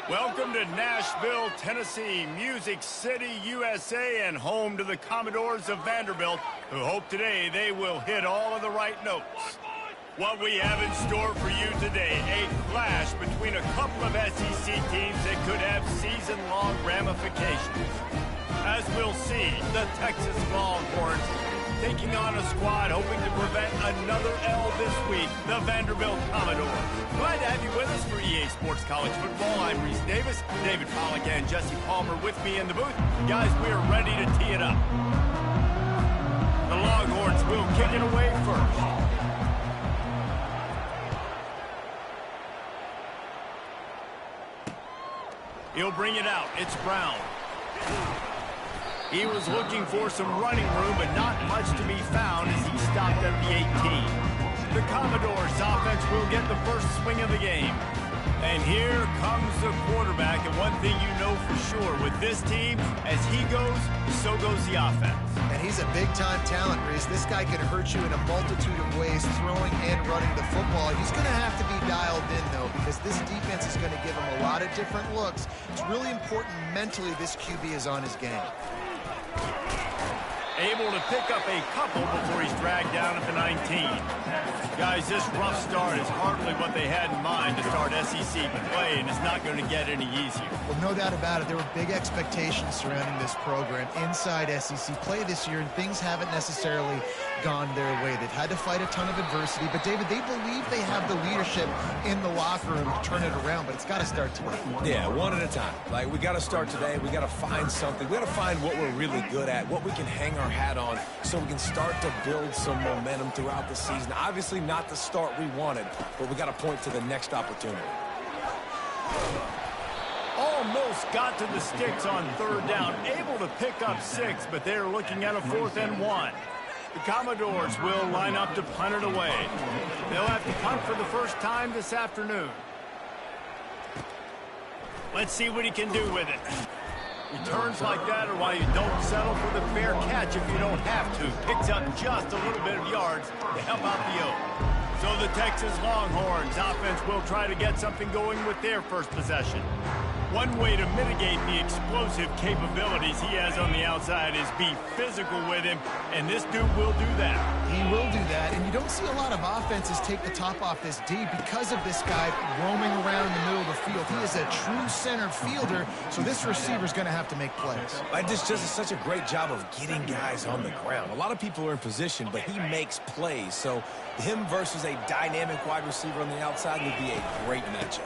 Welcome to Nashville, Tennessee, Music City, USA, and home to the Commodores of Vanderbilt, who hope today they will hit all of the right notes. What we have in store for you today, a clash between a couple of SEC teams that could have season-long ramifications. As we'll see, the Texas Longhorns taking on a squad hoping to prevent another L this week, the Vanderbilt Commodores. Glad to have you with us for EA Sports College Football. I'm Reese Davis, David Pollack and Jesse Palmer with me in the booth. Guys, we're ready to tee it up. The Longhorns will kick it away first. He'll bring it out. It's Brown. He was looking for some running room, but not much to be found as he stopped at the 18. The Commodores offense will get the first swing of the game. And here comes the quarterback, and one thing you know for sure, with this team, as he goes, so goes the offense. And he's a big-time talent, Reese. This guy can hurt you in a multitude of ways, throwing and running the football. He's going to have to be dialed in, though, because this defense is going to give him a lot of different looks. It's really important mentally this QB is on his game. Able to pick up a couple before he's dragged down at the 19. Guys, this rough start is hardly what they had in mind to start SEC play, and it's not going to get any easier. Well, no doubt about it. There were big expectations surrounding this program inside SEC play this year, and things haven't necessarily gone their way. They've had to fight a ton of adversity, but, David, they believe they have the leadership in the locker room to turn it around, but it's got to start today. Yeah, one at a time. Like, we got to start today. We got to find something. We got to find what we're really good at, what we can hang our hat on, so we can start to build some momentum throughout the season. Obviously not the start we wanted, but we got to point to the next opportunity. Almost got to the sticks on third down, able to pick up 6, but they're looking at a 4th and 1. The Commodores will line up to punt it away. They'll have to punt for the first time this afternoon. Let's see what he can do with it. Returns like that are why you don't settle for the fair catch if you don't have to. Picks up just a little bit of yards to help out the Oak. So the Texas Longhorns offense will try to get something going with their first possession. One way to mitigate the explosive capabilities he has on the outside is be physical with him, and this dude will do that. He will do that, and you don't see a lot of offenses take the top off this D because of this guy roaming around the middle of the field. He is a true center fielder, so this receiver's going to have to make plays. This just is such a great job of getting guys on the ground. A lot of people are in position, but he makes plays, so him versus a dynamic wide receiver on the outside would be a great matchup.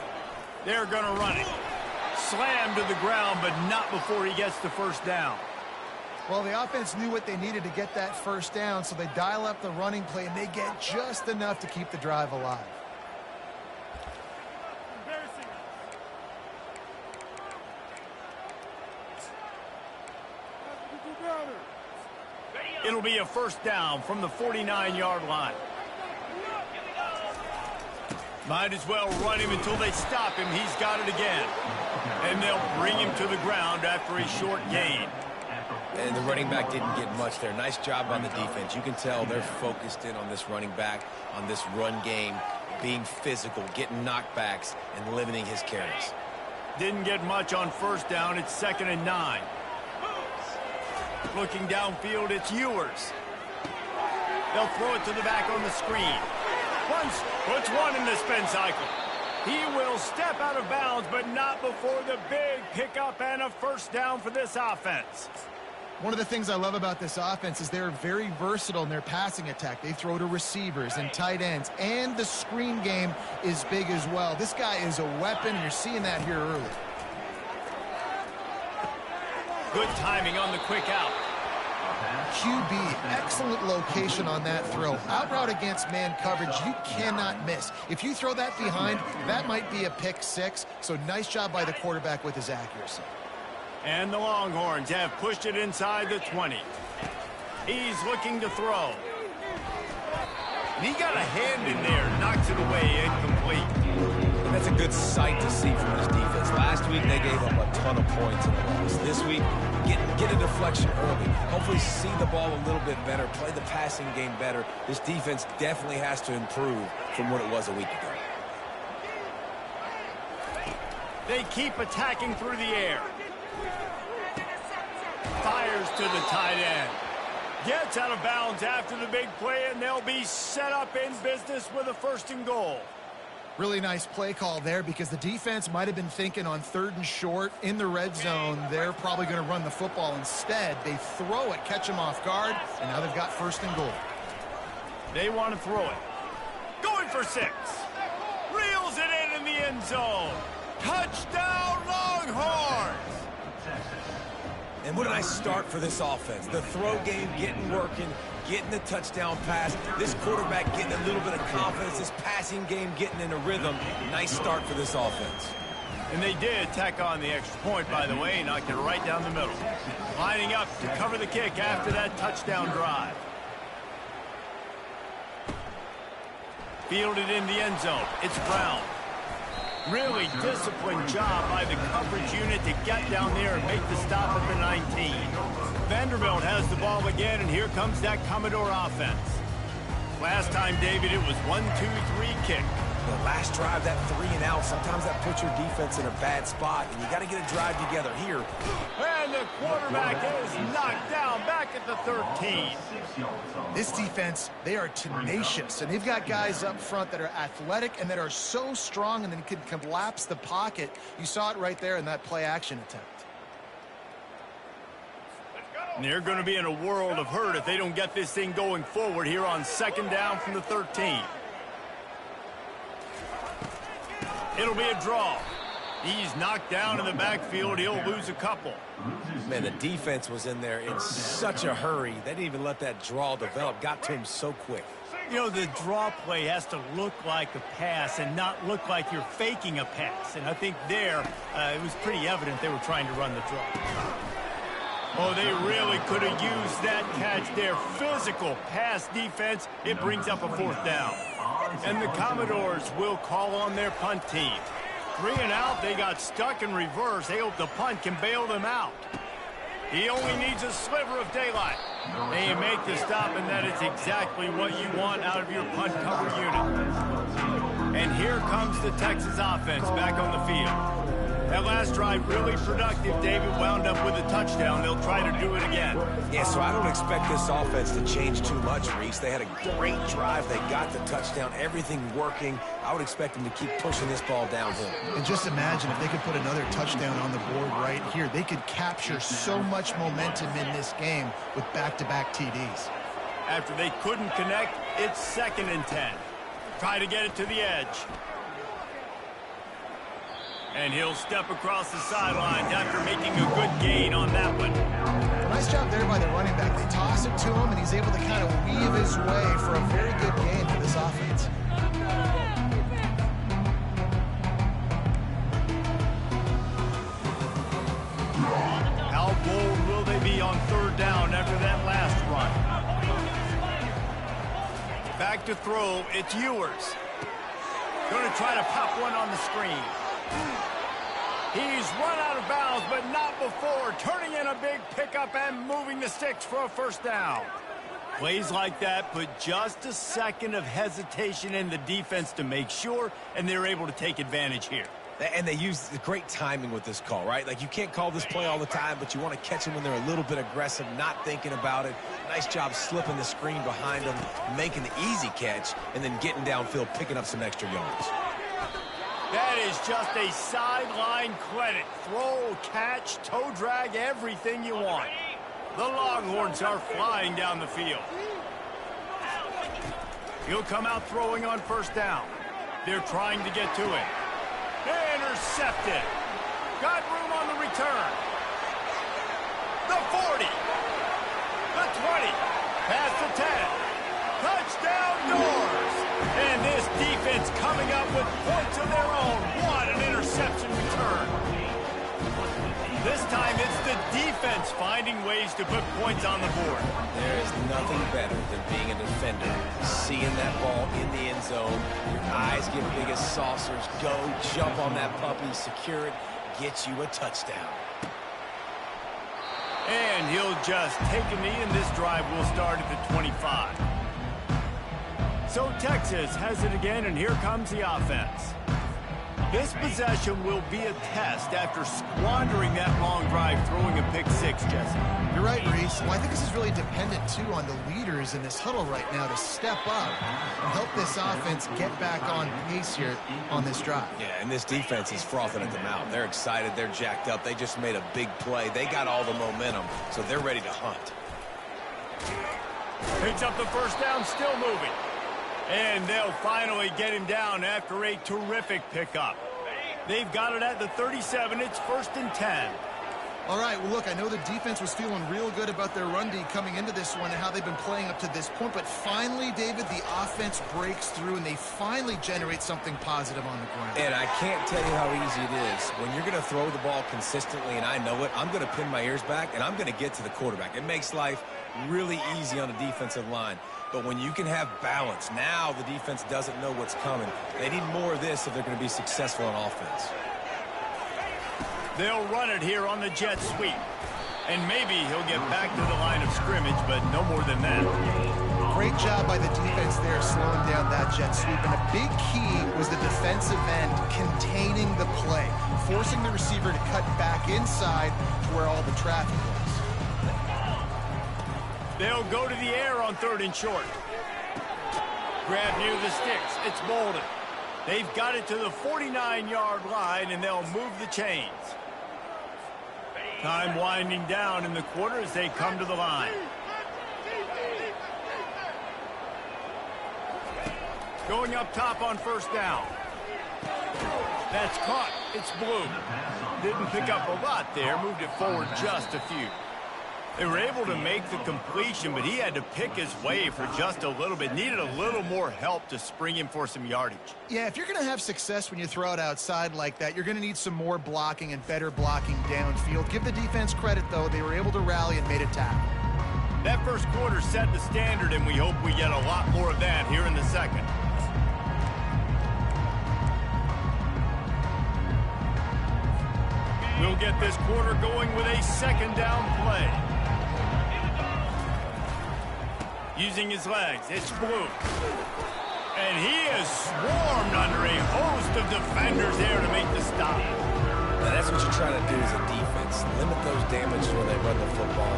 They're going to run it. Slammed to the ground, but not before he gets the first down. Well, the offense knew what they needed to get that first down, so they dial up the running play, and they get just enough to keep the drive alive. It'll be a first down from the 49-yard line. Might as well run him until they stop him. He's got it again. And they'll bring him to the ground after a short gain. And the running back didn't get much there. Nice job on the defense. You can tell they're focused in on this running back, on this run game, being physical, getting knockbacks, and limiting his carries. Didn't get much on first down. It's 2nd and 9. Looking downfield, it's Ewers. They'll throw it to the back on the screen. Puts one in the spin cycle. He will step out of bounds, but not before the big pickup and a first down for this offense. One of the things I love about this offense is they're very versatile in their passing attack. They throw to receivers and tight ends, and the screen game is big as well. This guy is a weapon, and you're seeing that here early. Good timing on the quick out. QB, excellent location on that throw. Out route against man coverage, you cannot miss. If you throw that behind, that might be a pick 6. So nice job by the quarterback with his accuracy. And the Longhorns have pushed it inside the 20. He's looking to throw. And he got a hand in there, knocks it away, incomplete. That's a good sight to see from this defense. Last week, they gave up a ton of points in the loss. This week, get a deflection early. Hopefully see the ball a little bit better, play the passing game better. This defense definitely has to improve from what it was a week ago. They keep attacking through the air. Fires to the tight end. Gets out of bounds after the big play, and they'll be set up in business with a 1st and goal. Really nice play call there because the defense might have been thinking on 3rd and short in the red zone. They're probably going to run the football instead. They throw it, catch them off guard, and now they've got 1st and goal. They want to throw it. Going for 6. Reels it in the end zone. Touchdown, Longhorns! And what a nice start for this offense. The throw game working, getting the touchdown pass. This quarterback getting a little bit of confidence. This passing game getting in a rhythm. Nice start for this offense. And they did tack on the extra point, by the way, knocked it right down the middle. Lining up to cover the kick after that touchdown drive. Fielded in the end zone. It's Brown. Really disciplined job by the coverage unit to get down there and make the stop at the 19. Vanderbilt has the ball again, and here comes that Commodore offense. Last time, David, it was 1-2-3 kick. The last drive, that 3 and out, sometimes that puts your defense in a bad spot, and you got to get a drive together here. And the quarterback is knocked down back at the 13. This defense, they are tenacious, and they've got guys up front that are athletic and that are so strong and then can collapse the pocket. You saw it right there in that play-action attempt. And they're going to be in a world of hurt if they don't get this thing going forward here on 2nd down from the 13. It'll be a draw. He's knocked down in the backfield. He'll lose a couple. Man, the defense was in there in such a hurry. They didn't even let that draw develop. Got to him so quick. You know, the draw play has to look like a pass and not look like you're faking a pass. And I think there, it was pretty evident they were trying to run the draw. Oh, they really could have used that catch there. Physical pass defense. It brings up a 4th down. And the Commodores will call on their punt team. 3 and out, they got stuck in reverse. They hope the punt can bail them out. He only needs a sliver of daylight. They make the stop, and that is exactly what you want out of your punt cover unit. And here comes the Texas offense back on the field. That last drive really productive. David wound up with a touchdown. They'll try to do it again. Yeah, so I don't expect this offense to change too much, Reese. They had a great drive. They got the touchdown. Everything working. I would expect them to keep pushing this ball downhill. And just imagine if they could put another touchdown on the board right here. They could capture so much momentum in this game with back-to-back TDs. After they couldn't connect, it's 2nd and 10. Try to get it to the edge. And he'll step across the sidelines after making a good gain on that one. Nice job there by the running back. They toss it to him, and he's able to kind of weave his way for a very good gain for this offense. How bold will they be on 3rd down after that last run? Back to throw. It's Ewers. Going to try to pop one on the screen. He's run out of bounds, but not before. Turning in a big pickup and moving the sticks for a 1st down. Plays like that put just a second of hesitation in the defense to make sure, and they're able to take advantage here. And they use great timing with this call, right? Like, you can't call this play all the time, but you want to catch them when they're a little bit aggressive, not thinking about it. Nice job slipping the screen behind them, making the easy catch, and then getting downfield, picking up some extra yards. That is just a sideline credit. Throw, catch, toe drag, everything you want. The Longhorns are flying down the field. He'll come out throwing on 1st down. They're trying to get to it. Intercepted. Got room on the return. The 40. The 20. Past the 10. Touchdown Doors. And this defense coming up with points of their own. What an interception return. This time it's the defense finding ways to put points on the board. There is nothing better than being a defender. Seeing that ball in the end zone, your eyes get big as saucers. Go, jump on that puppy, secure it, get you a touchdown. And he'll just take a knee, and this drive will start at the 25. So Texas has it again, and here comes the offense. This possession will be a test after squandering that long drive, throwing a pick six, Jesse. You're right, Reese. Well, I think this is really dependent, too, on the leaders in this huddle right now to step up and help this offense get back on pace here on this drive. Yeah, and this defense is frothing at the mouth. They're excited. They're jacked up. They just made a big play. They got all the momentum, so they're ready to hunt. Picks up the first down, still moving. And they'll finally get him down after a terrific pickup. They've got it at the 37. It's 1st and 10. All right, well, look, I know the defense was feeling real good about their run D coming into this one and how they've been playing up to this point, but finally, David, the offense breaks through and they finally generate something positive on the ground. And I can't tell you how easy it is. When you're going to throw the ball consistently, and I know it, I'm going to pin my ears back, and I'm going to get to the quarterback. It makes life really easy on the defensive line. But when you can have balance, now the defense doesn't know what's coming. They need more of this if they're going to be successful on offense. They'll run it here on the jet sweep. And maybe he'll get back to the line of scrimmage, but no more than that. Great job by the defense there slowing down that jet sweep. And a big key was the defensive end containing the play, forcing the receiver to cut back inside to where all the traffic was. They'll go to the air on 3rd and short. Grab near the sticks. It's Bolden. They've got it to the 49-yard line, and they'll move the chains. Time winding down in the quarter as they come to the line. Going up top on 1st down. That's caught. It's Blue. Didn't pick up a lot there. Moved it forward just a few. They were able to make the completion, but he had to pick his way for just a little bit. Needed a little more help to spring him for some yardage. Yeah, if you're going to have success when you throw it outside like that, you're going to need some more blocking and better blocking downfield. Give the defense credit, though. They were able to rally and made a tackle. That first quarter set the standard, and we hope we get a lot more of that here in the second. We'll get this quarter going with a 2nd down play. Using his legs, it's Blue. And he is swarmed under a host of defenders there to make the stop. Now that's what you're trying to do as a defense. Limit those damages when they run the football.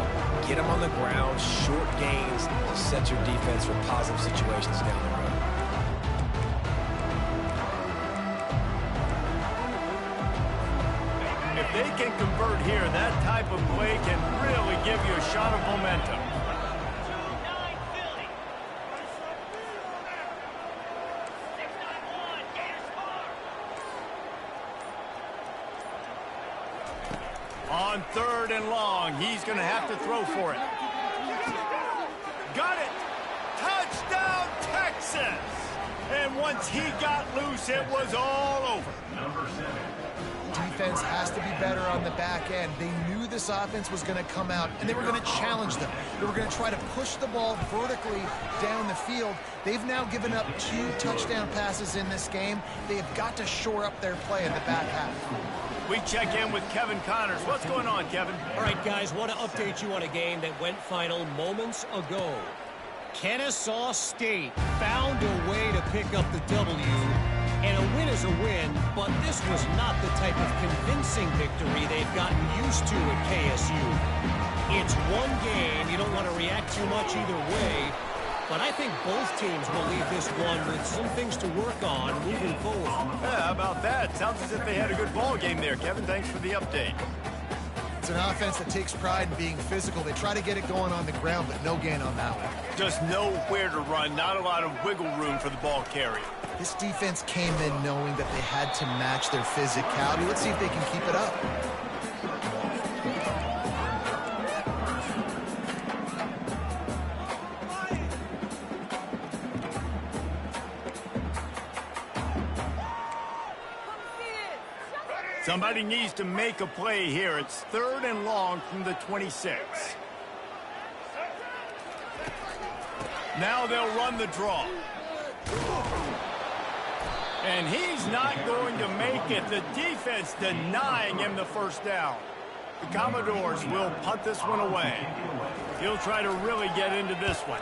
Get them on the ground, short gains to set your defense for positive situations down the road. If they can convert here, that type of play can really give you a shot of momentum. On 3rd and long, he's going to have to throw for it. Got it! Touchdown, Texas! And once he got loose, it was all over. Defense has to be better on the back end. They knew this offense was going to come out, and they were going to challenge them. They were going to try to push the ball vertically down the field. They've now given up 2 touchdown passes in this game. They have got to shore up their play in the back half. We check in with Kevin Connors. What's going on, Kevin? All right, guys, want to update you on a game that went final moments ago. Kennesaw State found a way to pick up the W, and a win is a win, but this was not the type of convincing victory they've gotten used to at KSU. It's one game. You don't want to react too much either way, but I think both teams will leave this one with some things to work on moving forward. Yeah, how about that? Sounds as if they had a good ball game there, Kevin. Thanks for the update. It's an offense that takes pride in being physical. They try to get it going on the ground, but no gain on that one. Just nowhere to run. Not a lot of wiggle room for the ball carrier. This defense came in knowing that they had to match their physicality. Let's see if they can keep it up. Somebody needs to make a play here. It's 3rd and long from the 26. Now they'll run the draw. And he's not going to make it. The defense denying him the first down. The Commodores will punt this one away. He'll try to really get into this one.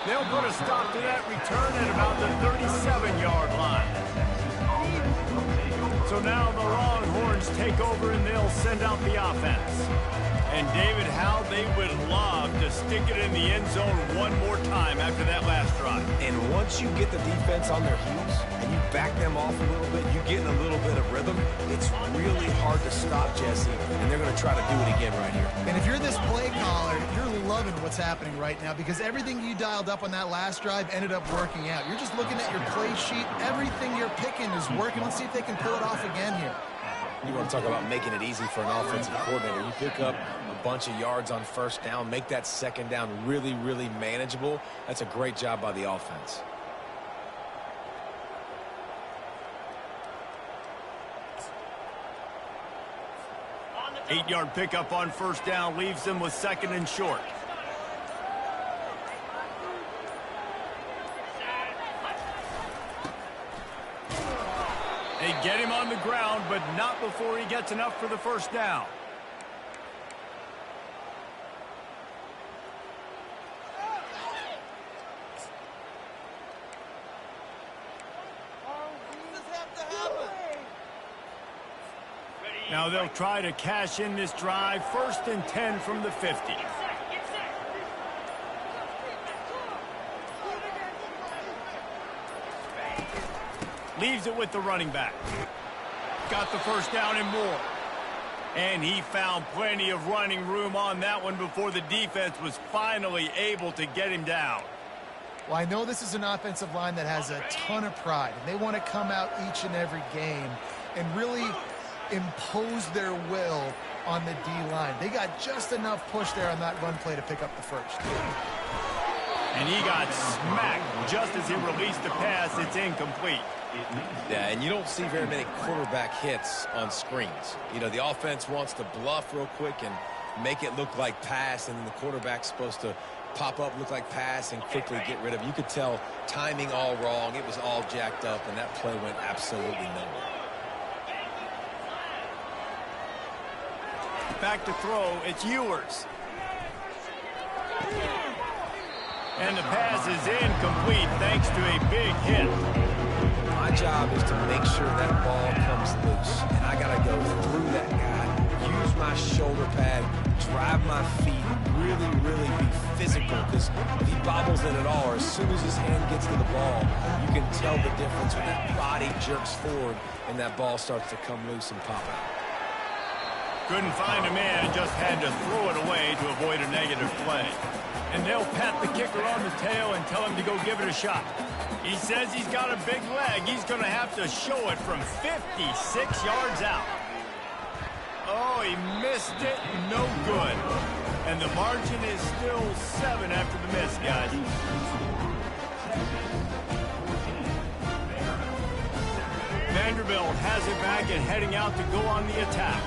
They'll put a stop to that return at about the 37-yard line. So now the Longhorns take over and they'll send out the offense. And David, how they would love to stick it in the end zone one more time after that last drive. And once you get the defense on their heels and you back them off a little bit, you get in a little bit of rhythm, it's really hard to stop, Jesse, and they're going to try to do it again right here. And if you're this play caller, you're loving what's happening right now because everything you dialed up on that last drive ended up working out. You're just looking at your play sheet. Everything you're picking is working. Let's see if they can pull it off again here. You want to talk about making it easy for an offensive coordinator. You pick up a bunch of yards on first down, make that second down really, really manageable. That's a great job by the offense. Eight-yard pickup on first down leaves them with second and short. They get him on the ground, but not before he gets enough for the first down. Now they'll try to cash in this drive. 1st and 10 from the 50. Leaves it with the running back. Got the first down and more. And he found plenty of running room on that one before the defense was finally able to get him down. Well, I know this is an offensive line that has a ton of pride, and they want to come out each and every game and really impose their will on the D-line. They got just enough push there on that run play to pick up the first. And he got smacked just as he released the pass. It's incomplete. Yeah, and you don't see very many quarterback hits on screens. You know, the offense wants to bluff real quick and make it look like pass, and then the quarterback's supposed to pop up, look like pass, and quickly get rid of it. You could tell timing all wrong. It was all jacked up, and that play went absolutely nowhere. Back to throw, it's Ewers. And the pass is incomplete thanks to a big hit. My job is to make sure that ball comes loose, and I got to go through that guy, use my shoulder pad, drive my feet, really be physical, because if he bobbles it at all, or as soon as his hand gets to the ball, you can tell the difference when that body jerks forward and that ball starts to come loose and pop out. Couldn't find a man and just had to throw it away to avoid a negative play. And they'll pat the kicker on the tail and tell him to go give it a shot. He says he's got a big leg. He's going to have to show it from 56 yards out. Oh, he missed it. No good. And the margin is still 7 after the miss, guys. Vanderbilt has it back and heading out to go on the attack.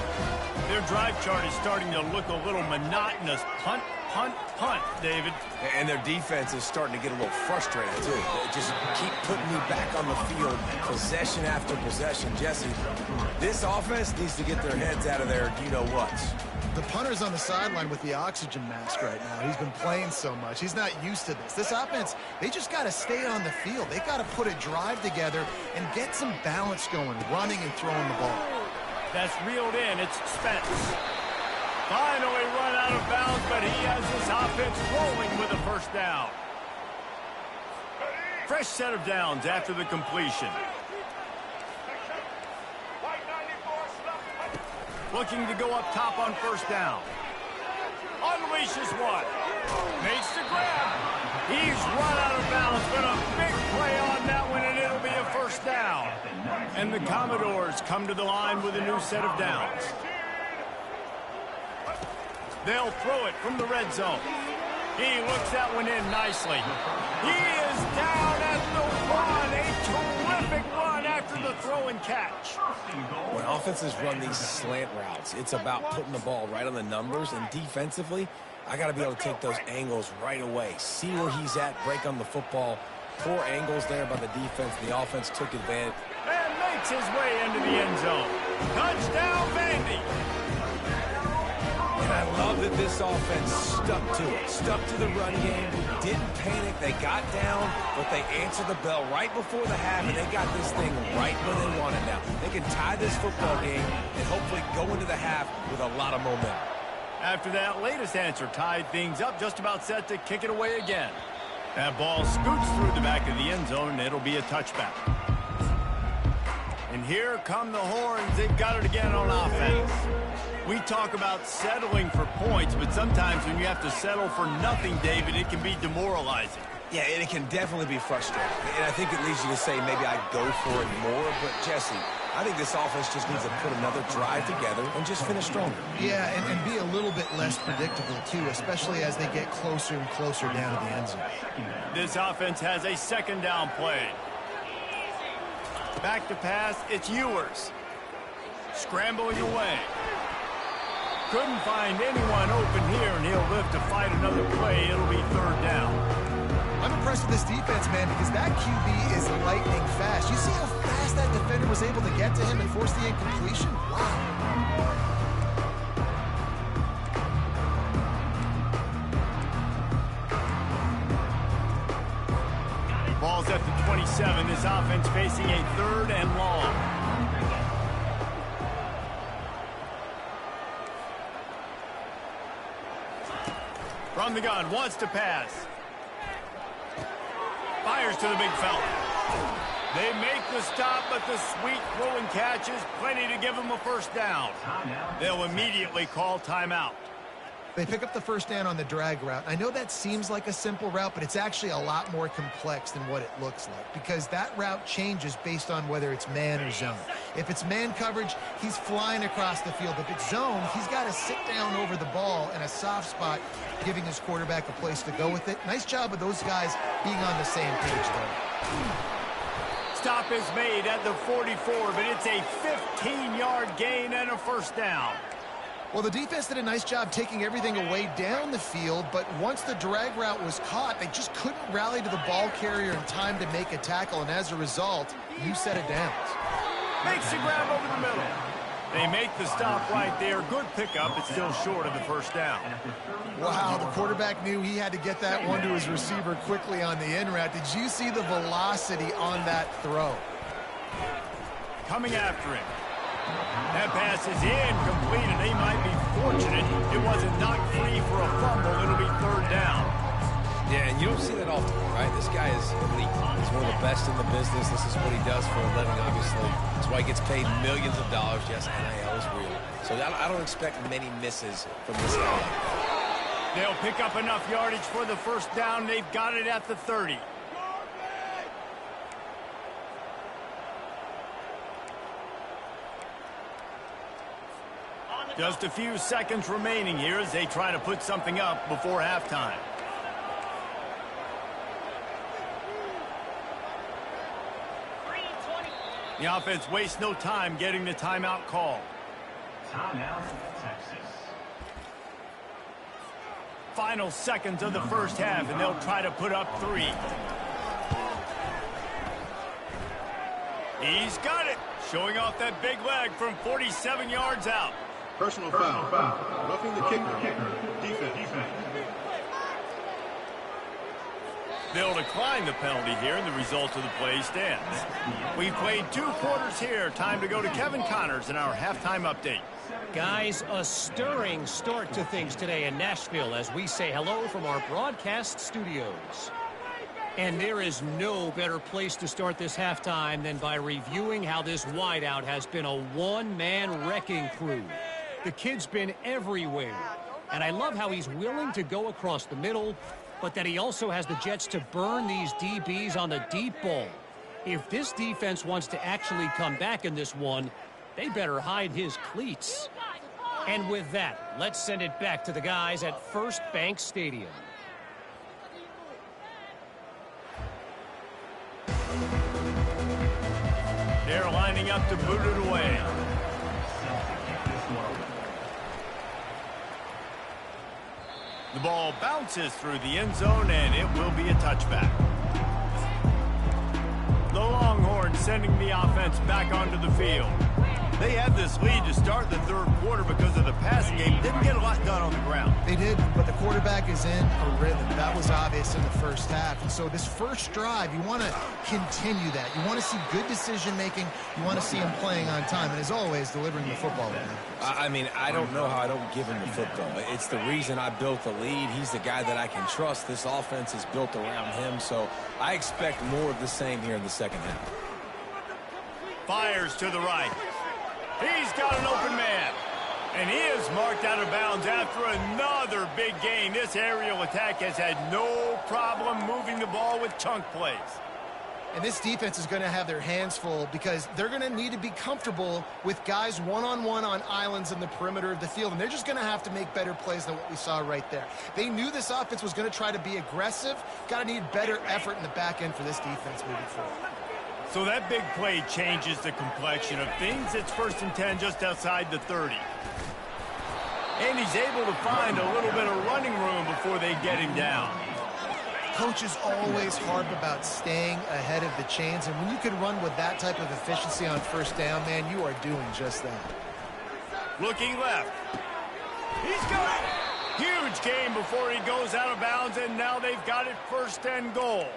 Their drive chart is starting to look a little monotonous. Punt, punt, punt, David. And their defense is starting to get a little frustrated, too. They just keep putting me back on the field, possession after possession. Jesse, this offense needs to get their heads out of their you-know-whats. The punter's on the sideline with the oxygen mask right now. He's been playing so much. He's not used to this. This offense, they just got to stay on the field. They got to put a drive together and get some balance going, running and throwing the ball. That's reeled in. It's Spence. Finally run out of bounds, but he has this offense rolling with a first down. Fresh set of downs after the completion. Looking to go up top on first down. Unleashes one. Makes the grab. He's run out of bounds, but a big play on that one, and it'll be a first down. And the Commodores come to the line with a new set of downs. They'll throw it from the red zone. He looks that one in nicely. He is down at the one. A terrific run after the throw and catch. When offenses run these slant routes, it's about putting the ball right on the numbers, and defensively, I got to be able to take those angles right away. See where he's at, break on the football. Poor angles there by the defense. The offense took advantage. And makes his way into the end zone. Touchdown, Vandy. And I love that this offense stuck to it, stuck to the run game, didn't panic. They got down, but they answered the bell right before the half, and they got this thing right where they want it now. They can tie this football game and hopefully go into the half with a lot of momentum. After that latest answer tied things up, just about set to kick it away again. That ball scoots through the back of the end zone, and it'll be a touchback. And here come the horns. They've got it again on offense. We talk about settling for points, but sometimes when you have to settle for nothing, David, it can be demoralizing. Yeah, and it can definitely be frustrating. And I think it leads you to say maybe I go for it more. But, Jesse, I think this offense just needs to put another drive together and just finish stronger. Yeah, and be a little bit less predictable, too, especially as they get closer and closer down to the end zone. This offense has a second down play. Back to pass, it's Ewers. Scrambling away. Couldn't find anyone open here, and he'll live to fight another play. It'll be third down. I'm impressed with this defense, man, because that QB is lightning fast. You see how fast that defender was able to get to him and force the incompletion? Wow. Ball's at the 27. This offense facing a third and long. From the gun, wants to pass. Fires to the big fella. They make the stop, but the sweet throw and catch is plenty to give them a first down. They'll immediately call timeout. They pick up the first down on the drag route. I know that seems like a simple route, but it's actually a lot more complex than what it looks like because that route changes based on whether it's man or zone. If it's man coverage, he's flying across the field. If it's zone, he's got to sit down over the ball in a soft spot, giving his quarterback a place to go with it. Nice job of those guys being on the same page, though. Stop is made at the 44, but it's a 15-yard gain and a first down. Well, the defense did a nice job taking everything away down the field, but once the drag route was caught, they just couldn't rally to the ball carrier in time to make a tackle, and as a result, new set of downs. Makes the grab over the middle. They make the stop right there. Good pickup. It's still short of the first down. Wow, the quarterback knew he had to get that one to his receiver quickly on the in route. Did you see the velocity on that throw? Coming after him. That pass is incomplete, and they might be fortunate it wasn't knocked free for a fumble. It'll be third down. Yeah, and you don't see that often, right? This guy is elite. He's one of the best in the business. This is what he does for a living, obviously. That's why he gets paid millions of dollars. Yes, NIL is real. So I don't expect many misses from this guy. They'll pick up enough yardage for the first down. They've got it at the 30. Just a few seconds remaining here as they try to put something up before halftime. The offense wastes no time getting the timeout call. Timeout, Texas. Final seconds of the first half, and they'll try to put up 3. He's got it. Showing off that big leg from 47 yards out. Personal foul. Roughing the kicker. Defense. They'll decline the penalty here, and the result of the play stands. We've played 2 quarters here. Time to go to Kevin Connors in our halftime update. Guys, a stirring start to things today in Nashville as we say hello from our broadcast studios. And there is no better place to start this halftime than by reviewing how this wideout has been a one-man wrecking crew. The kid's been everywhere, and I love how he's willing to go across the middle, but that he also has the jets to burn these DBs on the deep ball. If this defense wants to actually come back in this one, they better hide his cleats. And with that, let's send it back to the guys at First Bank Stadium. They're lining up to boot it away. The ball bounces through the end zone, and it will be a touchback. The Longhorns sending the offense back onto the field. They had this lead to start the third quarter because of the passing game. Didn't get a lot done on the ground. They did, but the quarterback is in a rhythm. That was obvious in the first half. And so this first drive, you want to continue that. You want to see good decision-making. You want to see him playing on time. And as always, delivering the football. I mean, I don't know how I don't give him the football. It's the reason I built the lead. He's the guy that I can trust. This offense is built around him, so I expect more of the same here in the second half. Fires to the right. He's got an open man. And he is marked out of bounds after another big gain. This aerial attack has had no problem moving the ball with chunk plays. And this defense is going to have their hands full because they're going to need to be comfortable with guys one-on-one on islands in the perimeter of the field. And they're just going to have to make better plays than what we saw right there. They knew this offense was going to try to be aggressive. Got to need better effort in the back end for this defense moving forward. So that big play changes the complexion of things. It's 1st and 10 just outside the 30. And he's able to find a little bit of running room before they get him down. Coaches always harp about staying ahead of the chains, and when you can run with that type of efficiency on 1st down, man, you are doing just that. Looking left. He's got it. Huge gain before he goes out of bounds, and now they've got it 1st and goal.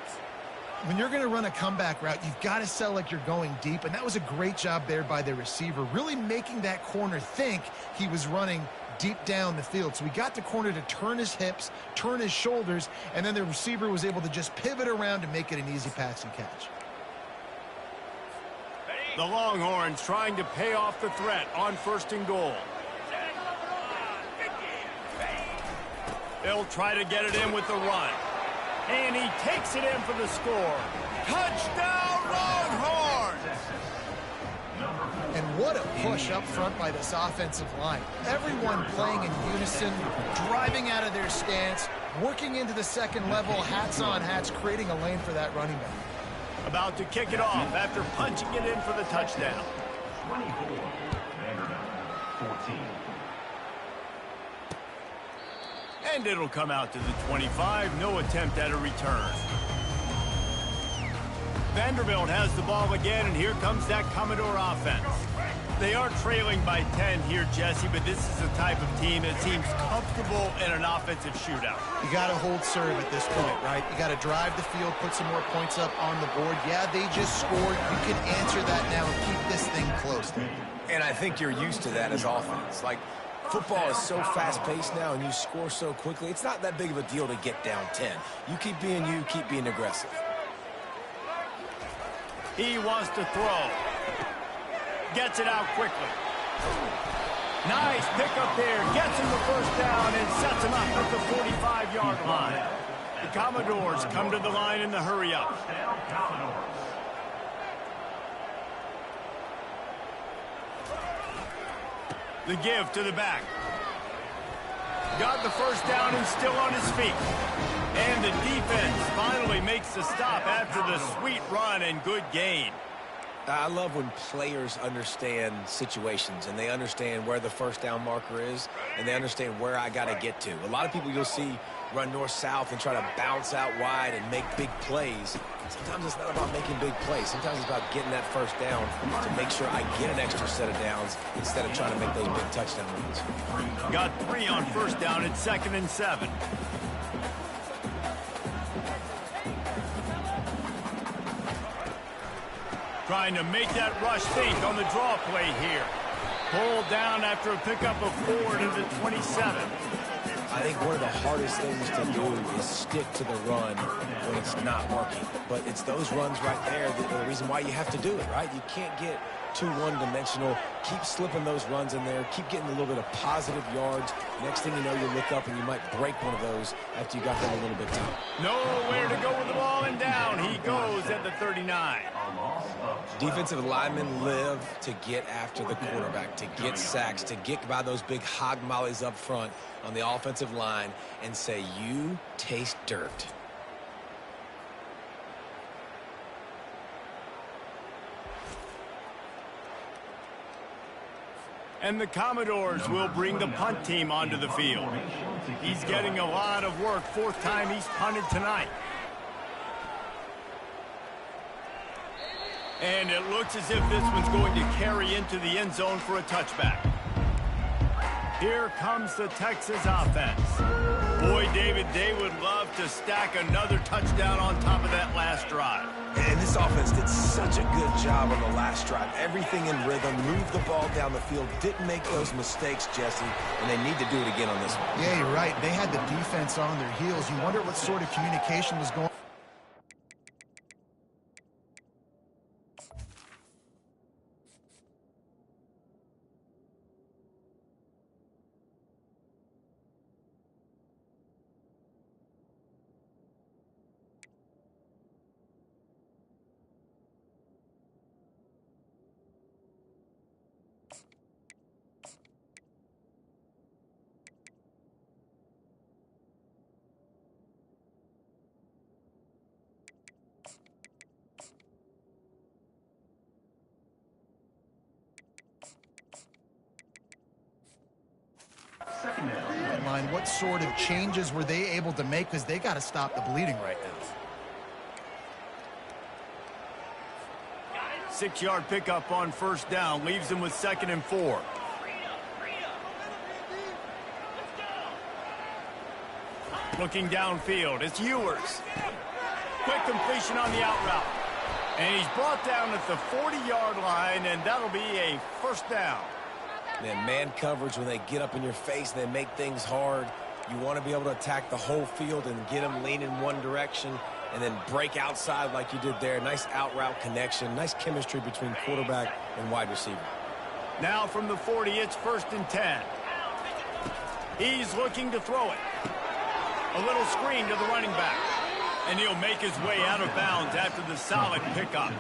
When you're going to run a comeback route, you've got to sell like you're going deep, and that was a great job there by the receiver, really making that corner think he was running deep down the field. So we got the corner to turn his hips, turn his shoulders, and then the receiver was able to just pivot around to make it an easy pass and catch. The Longhorns trying to pay off the threat on 1st and goal. They'll try to get it in with the run. And he takes it in for the score. Touchdown, Longhorns! And what a push up front by this offensive line. Everyone playing in unison, driving out of their stance, working into the second level, hats on hats, creating a lane for that running back. About to kick it off after punching it in for the touchdown. 24, Vanderbilt, 14. And it'll come out to the 25. No attempt at a return. Vanderbilt has the ball again, and here comes that Commodore offense. They are trailing by 10 here, Jesse, but this is the type of team that seems comfortable in an offensive shootout. You got to hold serve at this point, right? You got to drive the field, put some more points up on the board. Yeah, they just scored. You can answer that now and keep this thing close. And I think you're used to that as offense. Like, football is so fast-paced now, and you score so quickly. It's not that big of a deal to get down 10. You keep being aggressive. He wants to throw. Gets it out quickly. Nice pickup there. Gets him the 1st down and sets him up at the 45-yard line. The Commodores come to the line in the hurry-up. The give to the back. Got the 1st down and still on his feet. And the defense finally makes the stop after the sweet run and good gain. I love when players understand situations and they understand where the 1st down marker is and they understand where I got to get to. A lot of people you'll see run north-south and try to bounce out wide and make big plays. Sometimes it's not about making big plays. Sometimes it's about getting that 1st down to make sure I get an extra set of downs instead of trying to make those big touchdown runs. Got 3 on 1st down at 2nd and 7. Trying to make that rush think on the draw play here. Pulled down after a pickup of 4 to the 27. I think one of the hardest things to do is stick to the run when it's not working. But it's those runs right there that are the reason why you have to do it, right? You can't get too one-dimensional. Keep slipping those runs in there. Keep getting a little bit of positive yards. Next thing you know, you look up and you might break one of those after you got them a little bit tight. Nowhere to go with the ball, and down he goes at the 39. Defensive linemen live to get after the quarterback, to get sacks, to get by those big hog mollies up front on the offensive line and say, you taste dirt. And the Commodores will bring the punt team onto the field. He's getting a lot of work. 4th time he's punted tonight. And it looks as if this one's going to carry into the end zone for a touchback. Here comes the Texas offense. Boy, David, they would love to stack another touchdown on top of that last drive. And this offense did such a good job on the last drive. Everything in rhythm, moved the ball down the field, didn't make those mistakes, Jesse, and they need to do it again on this one. Yeah, you're right. They had the defense on their heels. You wonder what sort of communication was going on. Second down. What sort of changes were they able to make? Because they got to stop the bleeding right now. 6-yard pickup on first down leaves them with 2nd and 4. Looking downfield, it's Ewers. Quick completion on the out route. And he's brought down at the 40-yard line, and that'll be a first down. Man coverage, when they get up in your face, they make things hard. You want to be able to attack the whole field and get them lean in one direction and then break outside like you did there. Nice out route connection, nice chemistry between quarterback and wide receiver. Now from the 40, it's 1st and 10. He's looking to throw it. A little screen to the running back. And he'll make his way out of bounds after the solid pickup.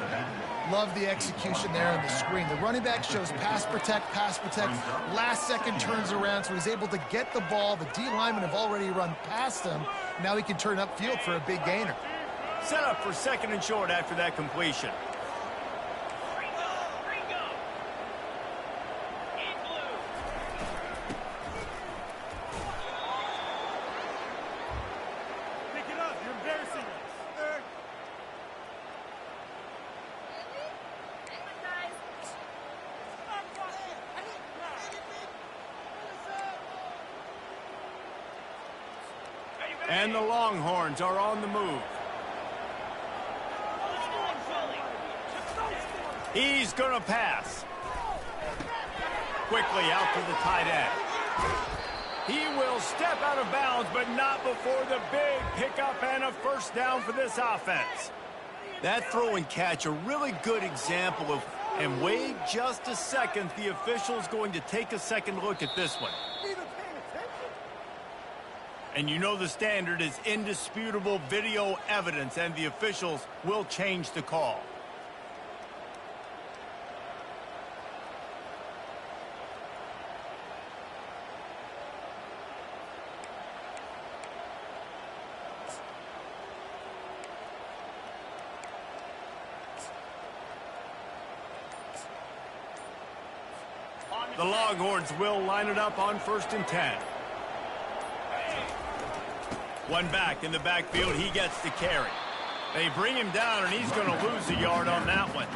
Love the execution there on the screen. The running back shows pass protect. Last second turns around, so he's able to get the ball. The D linemen have already run past him. Now he can turn upfield for a big gainer. Set up for 2nd and short after that completion. And the Longhorns are on the move. He's going to pass. Quickly out to the tight end. He will step out of bounds, but not before the big pickup and a first down for this offense. That throw and catch, a really good example of, and wait just a second, the official's going to take a second look at this one. And you know the standard is indisputable video evidence, and the officials will change the call. The Longhorns will line it up on 1st and 10. One back in the backfield, he gets the carry. They bring him down, and he's going to lose a yard on that one.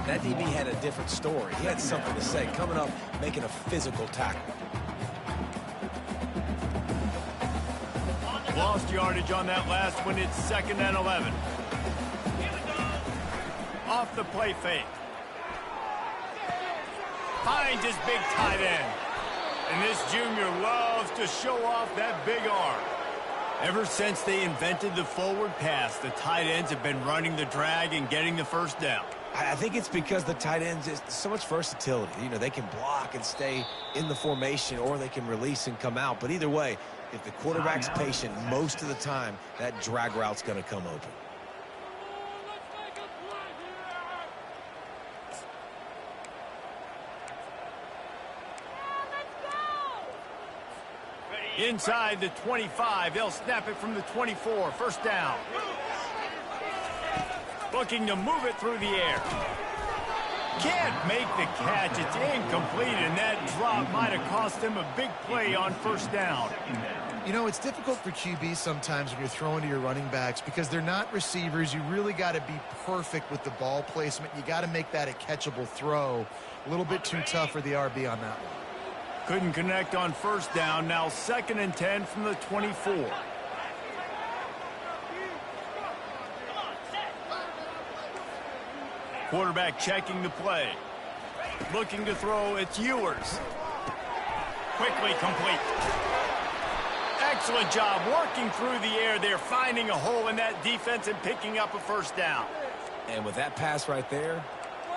That DB had a different story. He had something to say, coming up, making a physical tackle. Lost yardage on that last one. It's 2nd and 11. Off the play fake. Finds his big tight end. And this junior loves to show off that big arm. Ever since they invented the forward pass, the tight ends have been running the drag and getting the first down. I think it's because the tight ends is so much versatility. You know, they can block and stay in the formation, or they can release and come out. But either way, if the quarterback's patient most of the time, that drag route's going to come open. Inside the 25, they'll snap it from the 24. First down. Looking to move it through the air. Can't make the catch. It's incomplete, and that drop might have cost them a big play on first down. You know, it's difficult for QBs sometimes when you're throwing to your running backs because they're not receivers. You really got to be perfect with the ball placement. You got to make that a catchable throw. A little bit too tough for the RB on that one. Couldn't connect on first down. Now 2nd and 10 from the 24. Quarterback checking the play. Looking to throw. It's Ewers. Quickly complete. Excellent job working through the air there, finding a hole in that defense and picking up a first down. And with that pass right there,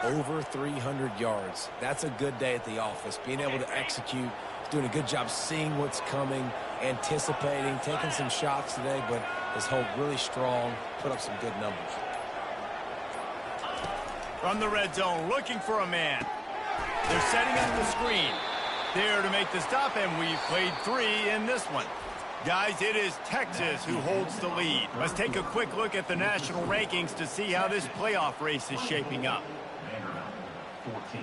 over 300 yards. That's a good day at the office. Being able to execute, doing a good job seeing what's coming, anticipating, taking some shots today, but his hold really strong, put up some good numbers. From the red zone, looking for a man. They're setting up the screen. There to make the stop, and we've played 3 in this one. Guys, it is Texas who holds the lead. Let's take a quick look at the national rankings to see how this playoff race is shaping up. 14.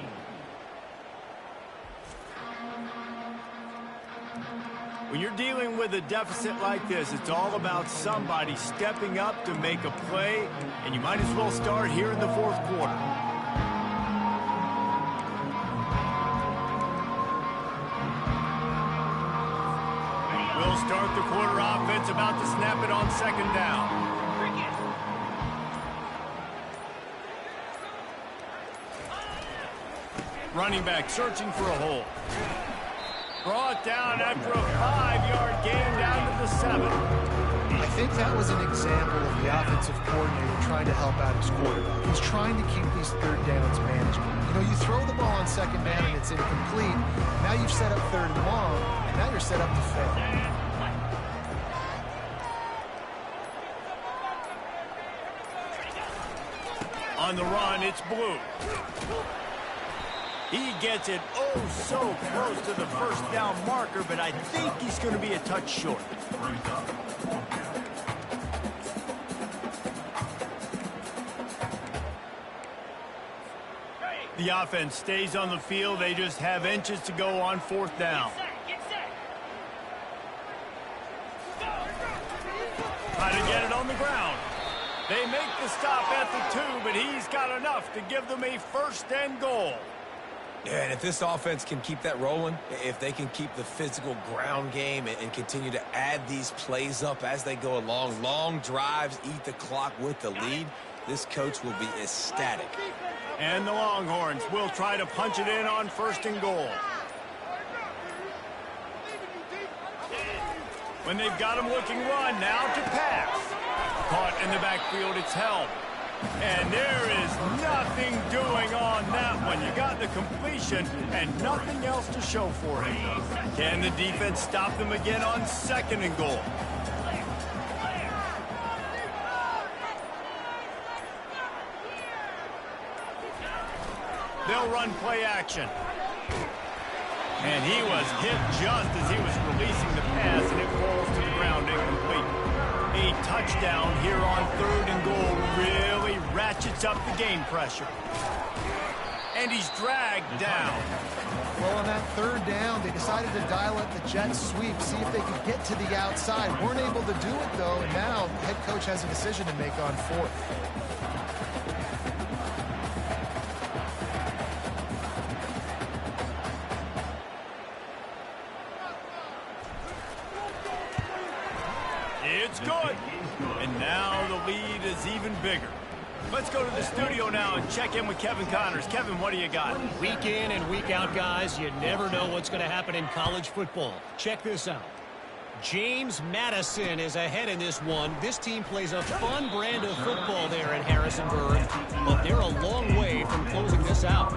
When you're dealing with a deficit like this, it's all about somebody stepping up to make a play, and you might as well start here in the 4th quarter. We'll start the quarter offense, about to snap it on 2nd down. Running back searching for a hole. Brought down after a 5-yard gain down to the 7. I think that was an example of the offensive coordinator trying to help out his quarterback. He's trying to keep these 3rd downs manageable. You know, you throw the ball on 2nd down and it's incomplete. Now you've set up 3rd and long, and now you're set up to fail. On the run, it's Blue. He gets it oh so close to the first down marker, but I think he's going to be a touch short. The offense stays on the field. They just have inches to go on 4th down. Try to get it on the ground. They make the stop at the 2, but he's got enough to give them a 1st and goal. Yeah, and if this offense can keep that rolling, if they can keep the physical ground game and continue to add these plays up as they go along, long drives, eat the clock with the lead, this coach will be ecstatic. And the Longhorns will try to punch it in on 1st and goal. When they've got him looking run, now to pass. Caught in the backfield, it's held. And there is nothing doing on that one. You got the completion and nothing else to show for it. Can the defense stop them again on 2nd and goal? They'll run play action. And he was hit just as he was releasing the pass, and it falls to the ground incomplete. A touchdown here on 3rd and goal really ratchets up the game pressure. And he's dragged down. Well, on that 3rd down, they decided to dial up the jet sweep, see if they could get to the outside. Weren't able to do it, though, and now the head coach has a decision to make on 4th. It's good. And now the lead is even bigger. Let's go to the studio now and check in with Kevin Connors. Kevin, what do you got? Week in and week out, guys, you never know what's going to happen in college football. Check this out. James Madison is ahead in this one. This team plays a fun brand of football there in Harrisonburg, but they're a long way from closing this out.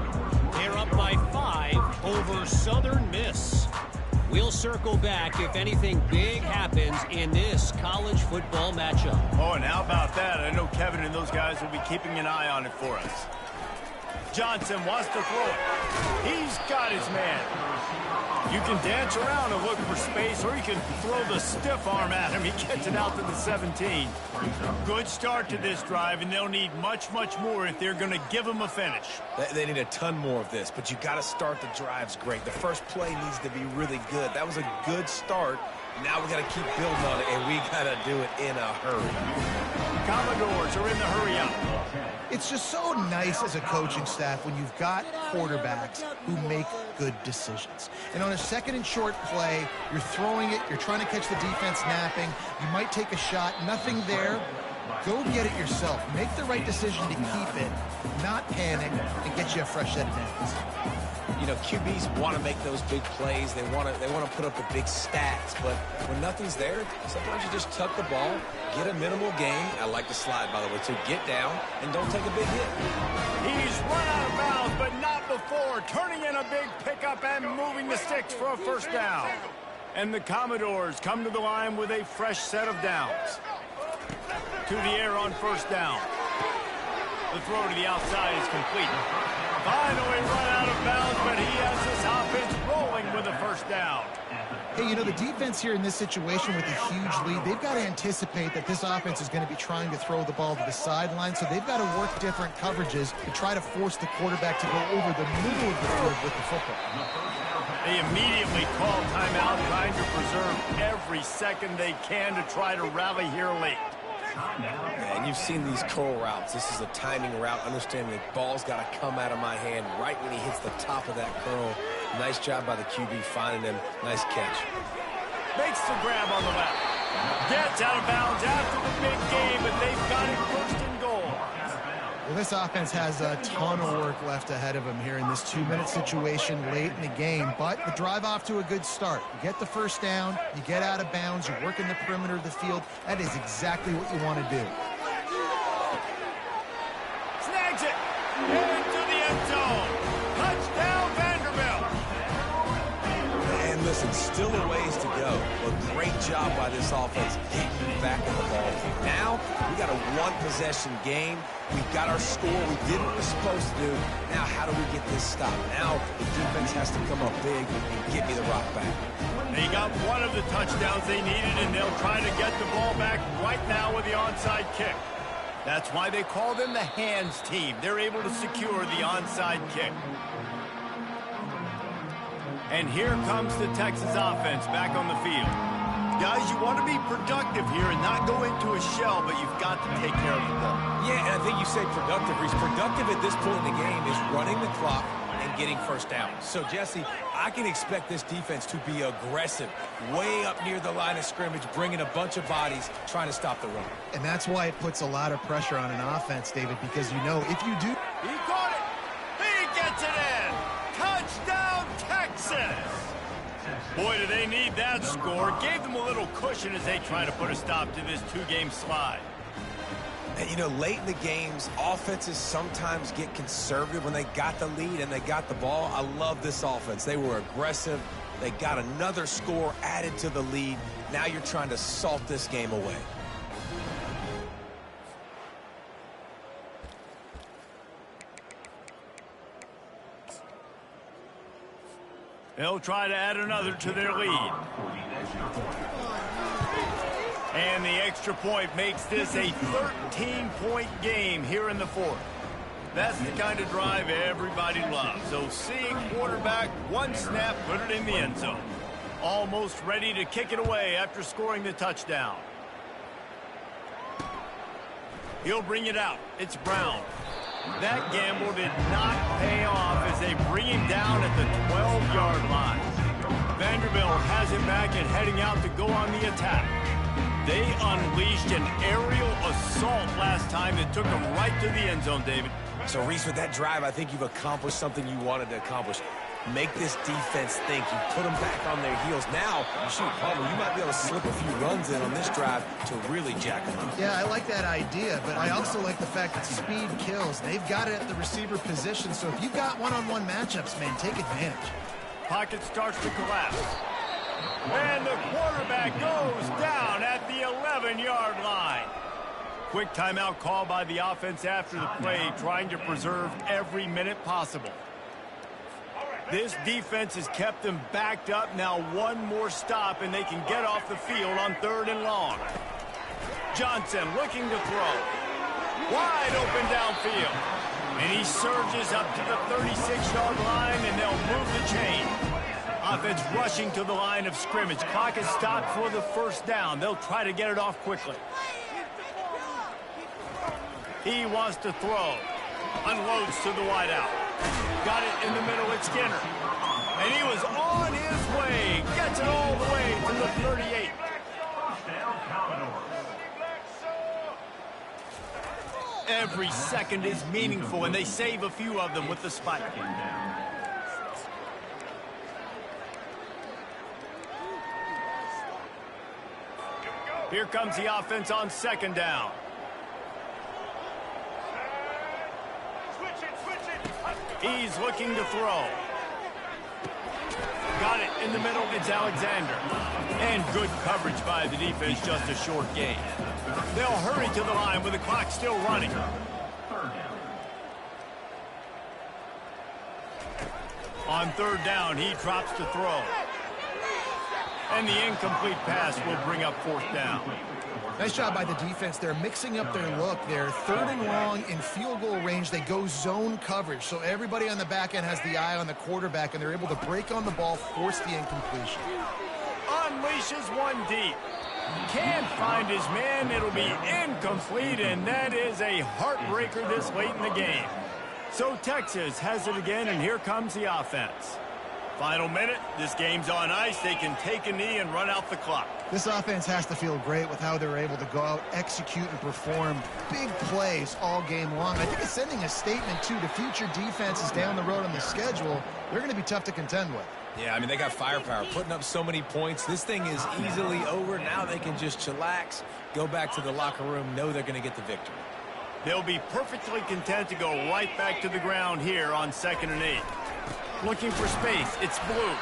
They're up by 5 over Southern Miss. We'll circle back if anything big happens in this college football matchup. Oh, and how about that? I know Kevin and those guys will be keeping an eye on it for us. Johnson wants to throw it. He's got his man. You can dance around and look for space, or you can throw the stiff arm at him. He gets it out to the 17. Good start to this drive, and they'll need much, much more if they're going to give him a finish. They need a ton more of this, but you got to start the drives great. The first play needs to be really good. That was a good start, Now we got to keep building on it, and we got to do it in a hurry. Commodores are in the hurry-up. It's just so nice as a coaching staff when you've got quarterbacks who make good decisions. And on a second and short play, you're throwing it, you're trying to catch the defense napping, you might take a shot, nothing there. Go get it yourself. Make the right decision to keep it, not panic, and get you a fresh set of downs. You know, QBs want to make those big plays. They want to put up the big stats. But when nothing's there, sometimes you just tuck the ball, get a minimal gain. I like the slide, by the way, to get down and don't take a big hit. He's run out of bounds, but not before. Turning in a big pickup and moving the sticks for a first down. And the Commodores come to the line with a fresh set of downs. To the air on first down. The throw to the outside is complete. Finally run out of bounds, but he has this offense rolling with a first down. Hey, you know, the defense here in this situation with a huge lead, they've got to anticipate that this offense is going to be trying to throw the ball to the sideline, so they've got to work different coverages to try to force the quarterback to go over the middle of the field with the football. They immediately call timeout, trying to preserve every second they can to try to rally here late. And you've seen these curl routes. This is a timing route. Understanding the ball's got to come out of my hand right when he hits the top of that curl. Nice job by the QB finding him. Nice catch. Makes the grab on the left. Gets out of bounds after the big game, but they've got it first and goal. Well, this offense has a ton of work left ahead of them here in this 2-minute situation late in the game, but the drive off to a good start. You get the first down, you get out of bounds, you're working the perimeter of the field. That is exactly what you want to do. Snags it into the end zone. Touchdown, Vanderbilt. And listen, still a ways to go, but great job by this offense getting back in the ball. Now, we got a one-possession game. We've got our score. We did what we're supposed to do. Now, how do we get this stopped? Now, the defense has to come up big and get me the rock back. They got one of the touchdowns they needed, and they'll try to get the ball back right now with the onside kick. That's why they call them the hands team. They're able to secure the onside kick. And here comes the Texas offense back on the field. Guys, you want to be productive here and not go into a shell, but you've got to take care of the ball. Yeah, and I think you say productive, Reese. Productive at this point in the game is running the clock and getting first down. So, Jesse, I can expect this defense to be aggressive, way up near the line of scrimmage, bringing a bunch of bodies, trying to stop the run. And that's why it puts a lot of pressure on an offense, David, because you know if you do... He caught it! He gets it in! Touchdown, Texas! Boy, do they need that score. Gave them a little cushion as they try to put a stop to this two-game slide. And, you know, late in the games, offenses sometimes get conservative when they got the lead and they got the ball. I love this offense. They were aggressive. They got another score added to the lead. Now you're trying to salt this game away. They'll try to add another to their lead. And the extra point makes this a 13-point game here in the fourth. That's the kind of drive everybody loves. So seeing quarterback, one snap, put it in the end zone. Almost ready to kick it away after scoring the touchdown. He'll bring it out. It's Brown. That gamble did not pay off as they bring him down at the 12-yard line. Vanderbilt has him back and heading out to go on the attack. They unleashed an aerial assault last time that took them right to the end zone, David. So, Reese, with that drive, I think you've accomplished something you wanted to accomplish. Make this defense think. You put them back on their heels. Now, shoot, Palmer, you might be able to slip a few runs in on this drive to really jack them up. Yeah, I like that idea, but I also like the fact that speed kills. They've got it at the receiver position, so if you've got one-on-one matchups, man, take advantage. Pocket starts to collapse. And the quarterback goes down at the 11-yard line. Quick timeout call by the offense after the play, trying to preserve every minute possible. This defense has kept them backed up. Now one more stop, and they can get off the field on 3rd and long. Johnson looking to throw. Wide open downfield. And he surges up to the 36-yard line, and they'll move the chain. Offense rushing to the line of scrimmage. Clock is stopped for the first down. They'll try to get it off quickly. He wants to throw. Unloads to the wideout. Got it in the middle with Skinner. And he was on his way. Gets it all the way to the 38. Every second is meaningful, and they save a few of them with the spike. Here comes the offense on second down. He's looking to throw. Got it in the middle. It's Alexander. And good coverage by the defense, just a short gain. They'll hurry to the line with the clock still running. On third down, he drops to throw. And the incomplete pass will bring up fourth down. Nice job by the defense. They're mixing up their look. They're third and long in field goal range. They go zone coverage. So everybody on the back end has the eye on the quarterback, and they're able to break on the ball, force the incompletion. Unleashes one deep. Can't find his man. It'll be incomplete, and that is a heartbreaker this late in the game. So Texas has it again, and here comes the offense. Final minute. This game's on ice. They can take a knee and run out the clock. This offense has to feel great with how they're able to go out, execute, and perform big plays all game long. I think it's sending a statement, too, to future defenses down the road on the schedule. They're going to be tough to contend with. Yeah, I mean, they got firepower, putting up so many points. This thing is easily over. Now they can just chillax, go back to the locker room, know they're going to get the victory. They'll be perfectly content to go right back to the ground here on 2nd and 8. Looking for space. It's Blue.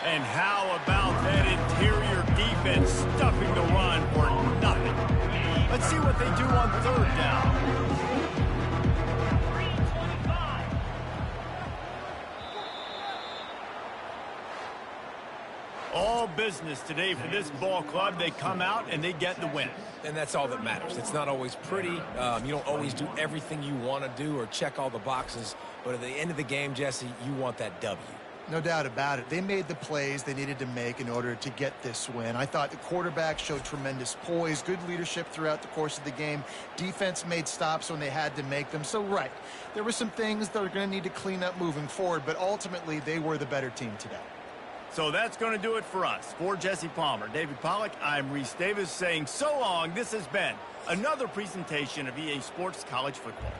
And how about that interior defense stuffing the run for nothing? Let's see what they do on third down. All business today for this ball club. They come out and they get the win. And that's all that matters. It's not always pretty. You don't always do everything you want to do or check all the boxes. But at the end of the game, Jesse, you want that W. No doubt about it. They made the plays they needed to make in order to get this win. I thought the quarterback showed tremendous poise, good leadership throughout the course of the game. Defense made stops when they had to make them. So, right, there were some things that are going to need to clean up moving forward, but ultimately they were the better team today. So that's going to do it for us. For Jesse Palmer, David Pollack, I'm Reese Davis saying so long. This has been another presentation of EA Sports College Football.